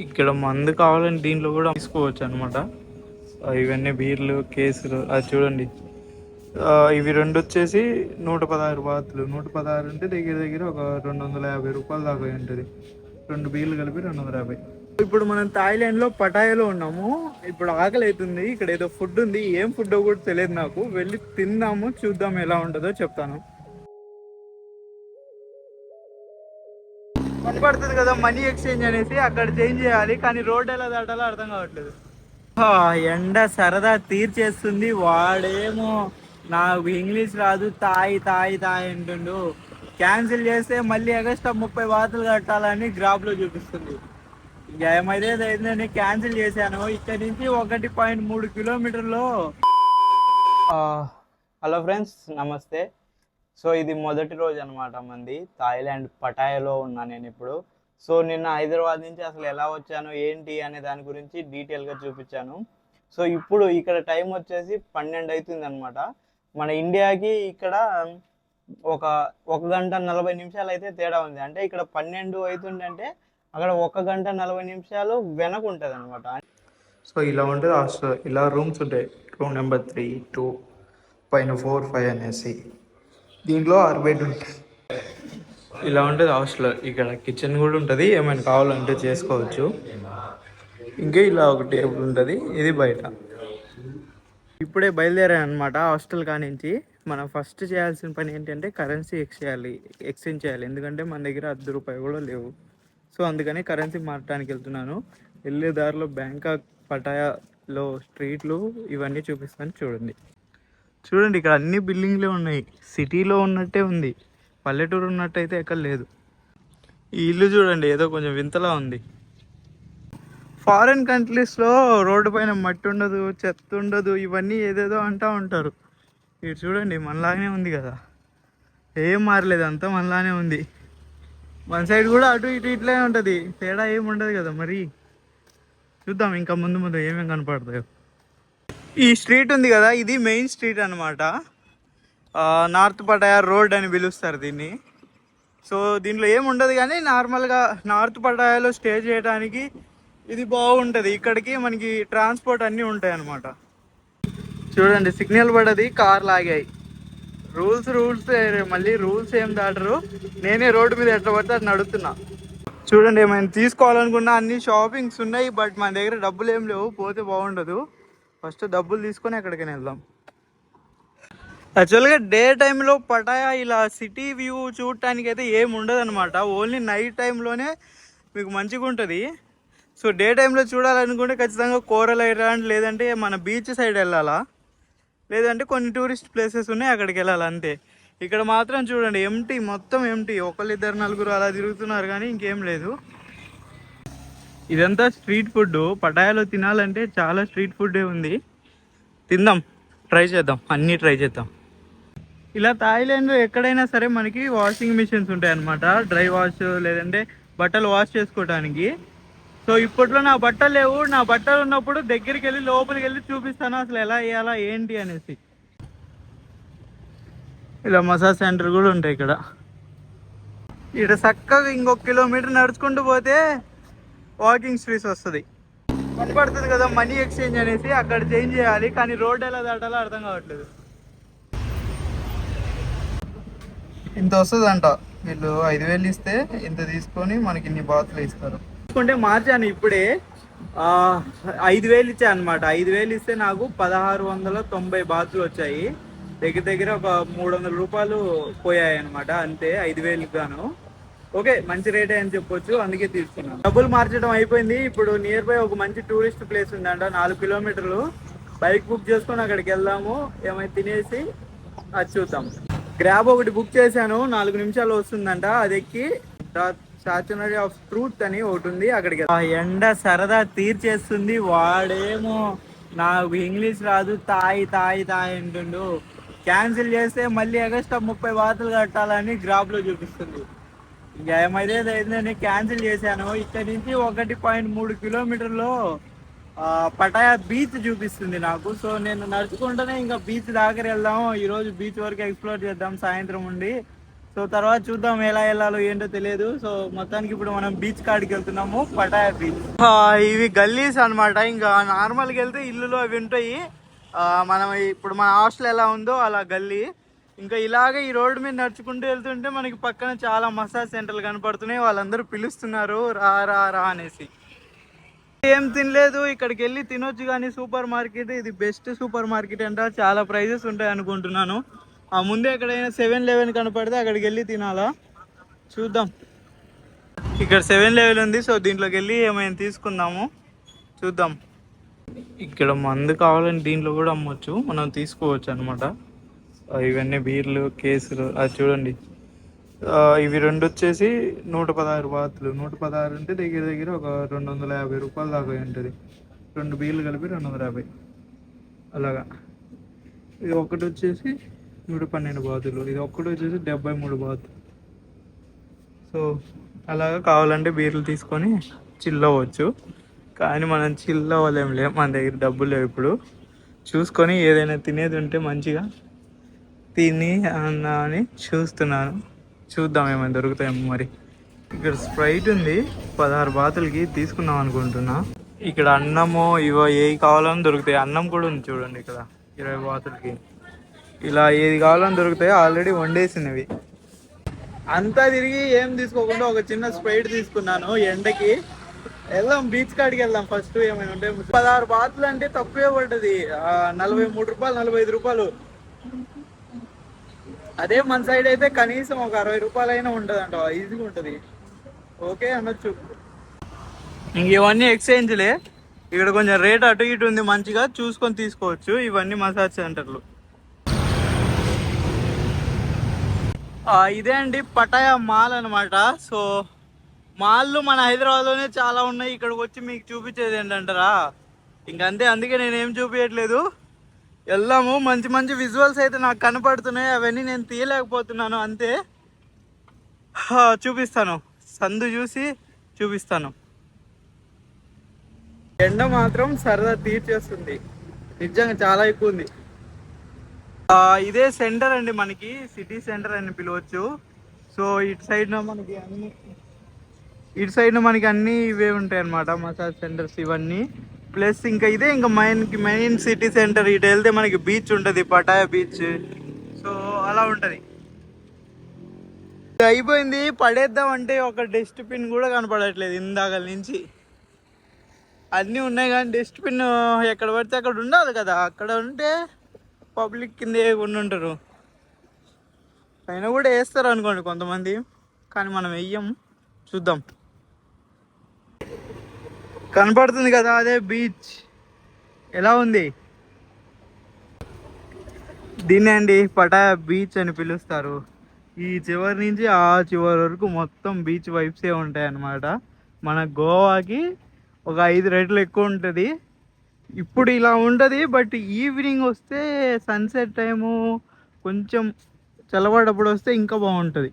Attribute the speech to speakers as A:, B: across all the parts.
A: ఇక్కడ మందు కావాలని దీంట్లో కూడా తీసుకోవచ్చు అనమాట. ఇవన్నీ బీర్లు కేసులు అది చూడండి. ఇవి రెండు వచ్చేసి 116 బాతులు. 116 అంటే దగ్గర దగ్గర ఒక 250 రూపాయలు దాకా ఉంటుంది. 2 బీర్లు కలిపి 250. ఇప్పుడు మనం థాయిలాండ్లో పటాయాలో ఉన్నాము. ఇప్పుడు ఆకలి అవుతుంది. ఇక్కడ ఏదో ఫుడ్ ఉంది, ఏం ఫుడ్ కూడా తెలియదు నాకు. వెళ్ళి తిందాము, చూద్దాం ఎలా ఉంటుందో చెప్తాను. కనపడుతుంది కదా మనీ ఎక్స్చేంజ్ అనేసి, అక్కడ చేంజ్ చేయాలి. కానీ రోడ్ ఎలా దాటాలో అర్థం కావట్లేదు. ఎండ సరదా తీర్చేస్తుంది. వాడేమో నాకు ఇంగ్లీష్ రాదు, తాయి తాయి తాయి అంటుండు. క్యాన్సిల్ చేస్తే మళ్ళీ ఎగస్ట్రా 30 బాతులు కట్టాలని గ్రాఫ్లో చూపిస్తుంది. ఇంకా ఏమైతే అయిందని క్యాన్సిల్ చేశాను. ఇక్కడ నుంచి 1.3 కిలోమీటర్లో. హలో ఫ్రెండ్స్, నమస్తే. సో ఇది మొదటి రోజు అనమాట మంది థాయిలాండ్ పటాయాలో ఉన్నా నేను ఇప్పుడు. సో నిన్న హైదరాబాద్ నుంచి అసలు ఎలా వచ్చాను ఏంటి అనే దాని గురించి డీటెయిల్గా చూపించాను. సో ఇప్పుడు ఇక్కడ టైం వచ్చేసి 12 అవుతుంది అనమాట. మన ఇండియాకి ఇక్కడ ఒక గంట 40 నిమిషాలు అయితే తేడా ఉంది. అంటే ఇక్కడ 12 అవుతుందంటే అక్కడ 1 గంట 40 నిమిషాలు వెనక ఉంటుంది అనమాట. సో ఇలా ఉంటుంది హాస్టల్. ఇలా రూమ్స్ ఉంటాయి. రూమ్ నెంబర్ 3, 2, పైన 4, 5 అనేసి. దీంట్లో 6 బెడ్ ఉంటాయి. ఇలా ఉంటుంది హాస్టల్. ఇక్కడ కిచెన్ కూడా ఉంటుంది, ఏమైనా కావాలంటే చేసుకోవచ్చు. ఇంకా ఇలా ఒక టేబుల్ ఉంటుంది. ఇది బయట. ఇప్పుడే బయలుదేరాను అనమాట హాస్టల్ కానించి. మనం ఫస్ట్ చేయాల్సిన పని ఏంటంటే కరెన్సీ ఎక్స్చేంజ్ చేయాలి. ఎందుకంటే మన దగ్గర ₹10 కూడా లేవు. సో అందుకని కరెన్సీ మార్చడానికి వెళ్తున్నాను. వెళ్ళే దారిలో బ్యాంకాక్ పటాయాలో స్ట్రీట్లు ఇవన్నీ చూపిస్తాను. చూడండి ఇక్కడ అన్ని బిల్డింగ్లే ఉన్నాయి. సిటీలో ఉన్నట్టే ఉంది, పల్లెటూరు ఉన్నట్టయితే ఎక్కడ లేదు. ఈ ఇల్లు చూడండి, ఏదో కొంచెం వింతలా ఉంది. ఫారిన్ కంట్రీస్లో రోడ్డు పైన మట్టి ఉండదు, చెత్త ఉండదు, ఇవన్నీ ఏదేదో అంటూ ఉంటారు. ఇది చూడండి మనలాగానే ఉంది కదా, ఏం మారలేదు, అంతా మనలానే ఉంది. మన సైడ్ కూడా అటు ఇటు ఇట్లే ఉంటుంది, తేడా ఏమి ఉండదు కదా. మరి చూద్దాం ఇంకా ముందు ఏమేమి కనపడతాయో. ఈ స్ట్రీట్ ఉంది కదా, ఇది మెయిన్ స్ట్రీట్ అనమాట. నార్త్ పటాయా రోడ్ అని పిలుస్తారు దీన్ని. సో దీంట్లో ఏముండదు కానీ నార్మల్గా నార్త్ పటాయాలో స్టే చేయడానికి ఇది బాగుంటుంది. ఇక్కడికి మనకి ట్రాన్స్పోర్ట్ అన్నీ ఉంటాయి అన్నమాట. చూడండి సిగ్నల్ పడది, కార్లు ఆగాయి. రూల్స్ మళ్ళీ రూల్స్ ఏం దాటరు. నేనే రోడ్డు మీద ఎట్లా పడితే అది నడుస్తున్నా. చూడండి ఏమైనా తీసుకోవాలనుకున్నా అన్ని షాపింగ్స్ ఉన్నాయి, బట్ మన దగ్గర డబ్బులు ఏం లేవు. పోతే బాగుండదు. ఫస్ట్ డబ్బులు తీసుకొని ఎక్కడికైనా వెళ్దాం. యాక్చువల్గా డే టైంలో పటాయా ఇలా సిటీ వ్యూ చూడటానికి అయితే ఏమి ఉండదు అనమాట. ఓన్లీ నైట్ టైంలోనే మీకు మంచిగా ఉంటుంది. సో డే టైంలో చూడాలనుకుంటే ఖచ్చితంగా కోరల్ ఐలాండ్ లేదంటే మన బీచ్ సైడ్ వెళ్ళాలా, లేదంటే కొన్ని టూరిస్ట్ ప్లేసెస్ ఉన్నాయి అక్కడికి వెళ్ళాలి అంతే. ఇక్కడ మాత్రం చూడండి ఎంటీ, మొత్తం ఎంటీ. 1, 2, 4 అలా తిరుగుతున్నారు కానీ ఇంకేం లేదు. ఇదంతా స్ట్రీట్ ఫుడ్. పటాయాలో తినాలంటే చాలా స్ట్రీట్ ఫుడ్డే ఉంది. తిందాం, ట్రై చేద్దాం, అన్నీ ట్రై చేద్దాం. ఇలా థాయిలాండ్లో ఎక్కడైనా సరే మనకి వాషింగ్ మిషన్స్ ఉంటాయి అన్నమాట. డ్రై వాష్ లేదంటే బట్టలు వాష్ చేసుకోవడానికి. సో ఇప్పట్లో నా బట్టలు లేవు. నా బట్టలు ఉన్నప్పుడు దగ్గరికి వెళ్ళి లోపలికి వెళ్ళి చూపిస్తాను అసలు ఎలా వేయాలా ఏంటి అనేసి. ఇలా మసాజ్ సెంటర్ కూడా ఉంటాయి ఇక్కడ. ఇక్కడ చక్కగా 1 కిలోమీటర్ నడుచుకుంటూ పోతే వాకింగ్ స్ట్రీట్స్ వస్తుంది. కనపడుతుంది కదా మనీ ఎక్స్చేంజ్ అనేసి, అక్కడ చేంజ్ చేయాలి. కానీ రోడ్ ఎలా దాటాలో అర్థం కావట్లేదు. ఇంత వస్తుంది అంట. వీళ్ళు 5,000 ఇస్తే ఇంత తీసుకొని మనకి ఇన్ని బాతులు ఇస్తారు. తీసుకుంటే మార్చాను ఇప్పుడే. 5,000 ఇచ్చా అనమాట. 5,000 ఇస్తే నాకు 1,690 బాతులు వచ్చాయి. దగ్గర ఒక 300 రూపాయలు పోయాయి అనమాట అంతే. 5,000 గాను ఓకే, మంచి రేటే అని చెప్పొచ్చు, అందుకే తీసుకున్నాను. డబ్బులు మార్చడం అయిపోయింది. ఇప్పుడు నియర్ బై ఒక మంచి టూరిస్ట్ ప్లేస్ ఉందంట, 4 కిలోమీటర్లు. బైక్ బుక్ చేసుకొని అక్కడికి వెళ్దాము, ఏమైనా తినేసి అది చూద్దాం. గ్రాబ్ ఒకటి బుక్ చేశాను, 4 నిమిషాలు వస్తుందంట. అది ఎక్కి స్టాచ్యూనరీ ఆఫ్ ట్రూత్ అని ఒకటి ఉంది, అక్కడికి. ఆ ఎండ సరదా తీర్చేస్తుంది. వాడేమో నాకు ఇంగ్లీష్ రాదు, తాయి తాయి తాయి అంటుండు. క్యాన్సిల్ చేస్తే మళ్ళీ ఎగస్ట్రా 30 బాతులు కట్టాలని గ్రాఫ్లో చూపిస్తుంది. ఇంకా ఏమైతే అయిందని క్యాన్సిల్ చేశాను. ఇక్కడ నుంచి 1.3 కిలోమీటర్లో పటాయా బీచ్ చూపిస్తుంది నాకు. సో నేను నడుచుకుంటూనే ఇంకా బీచ్ దగ్గర వెళ్దాం. ఈరోజు బీచ్ వరకు ఎక్స్ప్లోర్ చేద్దాం, సాయంత్రం ఉండి. సో తర్వాత చూద్దాం ఎలా వెళ్ళాలో ఏంటో తెలియదు. సో మొత్తానికి ఇప్పుడు మనం బీచ్ కాడికి వెళ్తున్నాము, పటాయా బీచ్. ఇవి గల్లీస్ అనమాట. ఇంకా నార్మల్గా వెళ్తే ఇల్లులు అవి ఉంటాయి. మనం ఇప్పుడు మన హాస్టల్ ఎలా ఉందో అలా గల్లీ. ఇంకా ఇలాగే ఈ రోడ్డు మీద నడుచుకుంటూ వెళ్తుంటే మనకి పక్కన చాలా మసాజ్ సెంటర్లు కనపడుతున్నాయి. వాళ్ళందరూ పిలుస్తున్నారు రా రా రా అనేసి. ఏం తినలేదు, ఇక్కడికి వెళ్ళి తినొచ్చు. కానీ సూపర్ మార్కెట్ ఇది బెస్ట్ సూపర్ మార్కెట్ అంట. చాలా ప్రైజెస్ ఉంటాయి అనుకుంటున్నాను. ముందే ఎక్కడైనా 7-Eleven కనపడితే అక్కడికి వెళ్ళి తినాలా, చూద్దాం. ఇక్కడ 7-Eleven ఉంది. సో దీంట్లోకి వెళ్ళి ఏమైనా తీసుకుందాము, చూద్దాం. ఇక్కడ మందు కావాలని దీంట్లో కూడా అమ్మొచ్చు, మనం తీసుకోవచ్చు అనమాట. ఇవన్నీ బీర్లు కేసులు అది చూడండి. ఇవి రెండు వచ్చేసి 116 బాతులు. 116 అంటే దగ్గర దగ్గర ఒక 250 రూపాయలు దాకా ఉంటుంది. 2 బీర్లు కలిపి 250 అలాగా. ఇది ఒకటి వచ్చేసి 112 బాతులు. ఇది ఒక్కటి వచ్చేసి 73 బాతులు. సో అలాగా కావాలంటే బీర్లు తీసుకొని చిల్ అవ్వచ్చు. కానీ మనం చిల్ అవ్వలేం, మన దగ్గర డబ్బులు లేవు ఇప్పుడు. చూసుకొని ఏదైనా తినేది ఉంటే మంచిగా తిని అని చూస్తున్నాను. చూద్దాం ఏమైనా దొరుకుతాయేమో మరి. ఇక్కడ స్ప్రైట్ ఉంది 16 బాతులకి, తీసుకుందాం అనుకుంటున్నా. ఇక్కడ అన్నము ఇవో ఏవి కావాలని దొరుకుతాయి. అన్నం కూడా ఉంది చూడండి ఇక్కడ 20 బాతులకి. ఇలా ఏది కావాలని దొరుకుతాయి, ఆల్రెడీ వండేసినవి. అంతా తిరిగి ఏం తీసుకోకుండా ఒక చిన్న స్ప్రైట్ తీసుకున్నాను ఎండకి. వెళ్దాం బీచ్ కాడికి వెళ్దాం ఫస్ట్. ఏమైనా ఉంటే 16 బాతులు అంటే తక్కువే పడ్డది, 43 రూపాయలు 45 రూపాయలు. అదే మన సైడ్ అయితే కనీసం ఒక 60 రూపాయలు అయినా ఉంటుంది అంట, ఈజీగా ఉంటుంది. ఓకే అనొచ్చు. ఇంక ఇవన్నీ ఎక్స్చేంజ్లే. ఇక్కడ కొంచెం రేట్ అటు ఇటు ఉంది, మంచిగా చూసుకొని తీసుకోవచ్చు. ఇవన్నీ మసాజ్ సెంటర్లు. ఇదే అండి పటాయా మాల్ అనమాట. సో మాల్లు మన హైదరాబాద్లోనే చాలా ఉన్నాయి. ఇక్కడికి వచ్చి మీకు చూపించేది ఏంటంటారా, ఇంకంతే. అందుకే నేనేం చూపించట్లేదు. వెళ్దాము. మంచి మంచి విజువల్స్ అయితే నాకు కనపడుతున్నాయి, అవన్నీ నేను తీయలేకపోతున్నాను అంతే. చూపిస్తాను, సందు చూసి చూపిస్తాను. ఎండ మాత్రం సరదా తీర్చేస్తుంది, నిజంగా చాలా ఎక్కువ ఉంది. ఇదే సెంటర్ అండి, మనకి సిటీ సెంటర్ అని పిలవచ్చు. సో ఇటు సైడ్ మనకి అన్ని ఇవే ఉంటాయి అన్నమాట, మసాజ్ సెంటర్స్ ఇవన్నీ. ప్లస్ ఇంకా ఇదే ఇంకా మెయిన్ సిటీ సెంటర్. ఇటు వెళ్తే మనకి బీచ్ ఉంటుంది, పటాయా బీచ్. సో అలా ఉంటుంది. అయిపోయింది, పడేద్దాం అంటే ఒక డస్ట్బిన్ కూడా కనపడట్లేదు ఇందాక నుంచి. అన్నీ ఉన్నాయి కానీ డస్ట్బిన్ ఎక్కడ పడితే అక్కడ ఉండాలి కదా. అక్కడ ఉంటే పబ్లిక్ కింద ఉంటారు, అయినా కూడా వేస్తారు అనుకోండి కొంతమంది, కానీ మనం వెయ్యం. చూద్దాం. కనపడుతుంది కదా అదే బీచ్. ఎలా ఉంది? దీన్నే అండి పటాయా బీచ్ అని పిలుస్తారు. ఈ చివరి నుంచి ఆ చివరి వరకు మొత్తం బీచ్ వైబ్సే ఉంటాయి అన్నమాట. మన గోవాకి ఒక 5 రెట్లు ఎక్కువ ఉంటుంది. ఇప్పుడు ఇలా ఉంటుంది, బట్ ఈవినింగ్ వస్తే సన్సెట్ టైము కొంచెం చల్లబడ్డప్పుడు వస్తే ఇంకా బాగుంటుంది.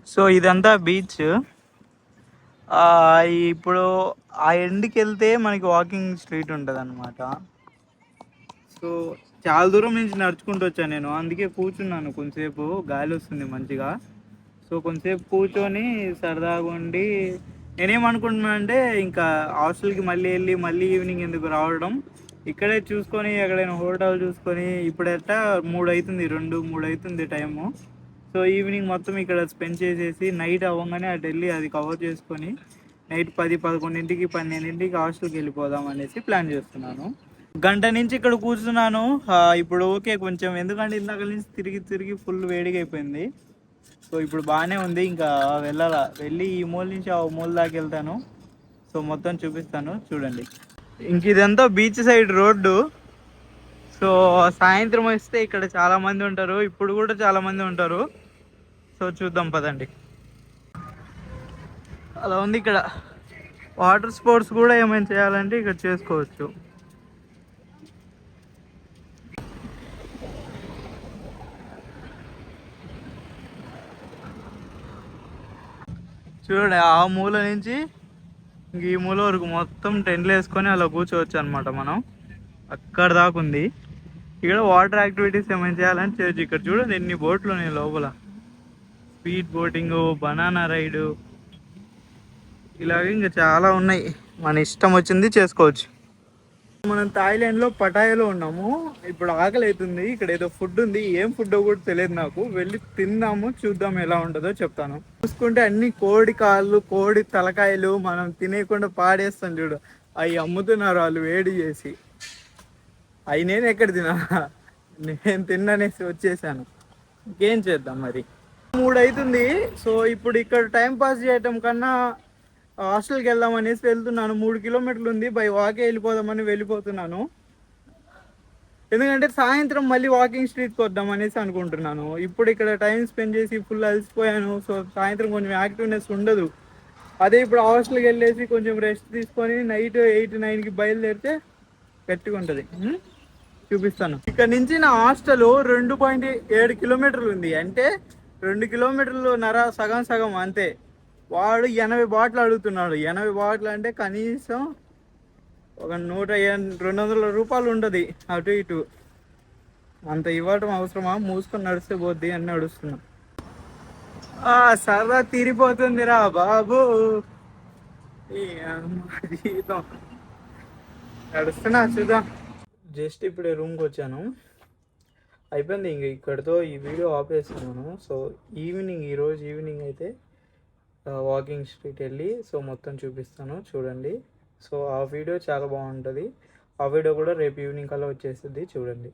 A: సో ఇదంతా బీచ్. ఇప్పుడు ఆ ఎండ్కి వెళ్తే మనకి వాకింగ్ స్ట్రీట్ ఉంటుంది అనమాట. సో చాలా దూరం నుంచి నడుచుకుంటూ వచ్చాను నేను, అందుకే కూర్చున్నాను కొంచెంసేపు, గాలి వస్తుంది మంచిగా. సో కొంచెంసేపు కూర్చొని సరదాగా ఉండి నేనేమనుకుంటున్నాను అంటే ఇంకా హాస్టల్కి మళ్ళీ ఈవినింగ్ ఎందుకు రావడం, ఇక్కడే చూసుకొని ఎక్కడైనా హోటల్ చూసుకొని. ఇప్పుడైతే 3 అవుతుంది, 2-3 అవుతుంది టైము. సో ఈవినింగ్ మొత్తం ఇక్కడ స్పెండ్ చేసేసి నైట్ అవ్వగానే అటు వెళ్ళి అది కవర్ చేసుకొని నైట్ 10-11కి 12కి హాస్టల్కి వెళ్ళిపోదాం అనేసి ప్లాన్ చేస్తున్నాను. గంట నుంచి ఇక్కడ కూర్చున్నాను. ఇప్పుడు ఓకే కొంచెం, ఎందుకంటే ఇందాక నుంచి తిరిగి ఫుల్ వేడిగా అయిపోయింది. సో ఇప్పుడు బాగానే ఉంది. ఇంకా వెళ్ళి ఈ మూల నుంచి ఆ మూల దాకా వెళ్తాను. సో మొత్తం చూపిస్తాను చూడండి. ఇంక ఇదంతా బీచ్ సైడ్ రోడ్డు. సో సాయంత్రం వస్తే ఇక్కడ చాలా మంది ఉంటారు, ఇప్పుడు కూడా చాలా మంది ఉంటారు. సో చూద్దాం పదండి. అలా ఉంది ఇక్కడ. వాటర్ స్పోర్ట్స్ కూడా ఏమైనా చేయాలంటే ఇక్కడ చేసుకోవచ్చు. చూడండి ఆ మూల నుంచి ఇంక ఈ మూల వరకు మొత్తం టెంట్లు వేసుకొని అలా కూర్చోవచ్చు అనమాట. మనం అక్కడ దాకా ఉంది. ఇక్కడ వాటర్ యాక్టివిటీస్ ఏమైనా చేయాలని చేయొచ్చు. ఇక్కడ చూడండి ఎన్ని బోట్లు ఉన్నాయి లోపల. స్పీడ్ బోటింగ్, బనానా రైడు, ఇలాగ ఇంకా చాలా ఉన్నాయి. మన ఇష్టం వచ్చింది చేసుకోవచ్చు. మనం థాయిలాండ్లో పటాయాలో ఉన్నాము. ఇప్పుడు ఆకలి అవుతుంది. ఇక్కడ ఏదో ఫుడ్ ఉంది, ఏం ఫుడ్ కూడా తెలియదు నాకు. వెళ్ళి తిందాము, చూద్దాం ఎలా ఉంటుందో చెప్తాను. చూసుకుంటే అన్ని కోడి కాళ్ళు, కోడి తలకాయలు మనం తినేయకుండా పాడేస్తాం చూడు, అవి అమ్ముతున్నారు వాళ్ళు వేడి చేసి. అవి నేను ఎక్కడ తినా, నేను తిన్ననేసి వచ్చేసాను. ఇంకేం చేద్దాం మరి. 3 అవుతుంది. సో ఇప్పుడు ఇక్కడ టైం పాస్ చేయటం కన్నా హాస్టల్కి వెళ్దాం అనేసి వెళ్తున్నాను. 3 కిలోమీటర్లు ఉంది, బై వాకే వెళ్ళిపోదామని వెళ్ళిపోతున్నాను. ఎందుకంటే సాయంత్రం మళ్ళీ వాకింగ్ స్ట్రీట్కి వద్దాం అనేసి అనుకుంటున్నాను. ఇప్పుడు ఇక్కడ టైం స్పెండ్ చేసి ఫుల్ అలసిపోయాను. సో సాయంత్రం కొంచెం యాక్టివ్నెస్ ఉండదు. అదే ఇప్పుడు హాస్టల్కి వెళ్ళేసి కొంచెం రెస్ట్ తీసుకొని నైట్ 8, 9కి బయలుదేరితే గట్టిగా ఉంటుంది. చూపిస్తాను. ఇక్కడ నుంచి నా హాస్టల్ 2.7 కిలోమీటర్లు ఉంది. అంటే 2 కిలోమీటర్లు సగం సగం అంతే. వాడు 80 బాటిల్ అడుగుతున్నాడు. 80 బాటిల్ అంటే కనీసం ఒక 200 రూపాయలు ఉంటుంది అటు ఇటు. అంత ఇవ్వటం అవసరమా? మూసుకొని నడిస్తే పోద్ది అని నడుస్తున్నా. సరదా తీరిపోతుందిరా బాబు. ఈ జీవితం నడుస్తున్నా, చూద్దాం. జస్ట్ ఇప్పుడే రూమ్కి వచ్చాను, అయిపోయింది. ఇంక ఇక్కడితో ఈ వీడియో ఆపేస్తున్నాను. సో ఈరోజు ఈవినింగ్ అయితే వాకింగ్ స్ట్రీట్ వెళ్ళి సో మొత్తం చూపిస్తాను, చూడండి. సో ఆ వీడియో చాలా బాగుంటుంది. ఆ వీడియో కూడా రేపు ఈవినింగ్ కల్లా వచ్చేస్తుంది, చూడండి.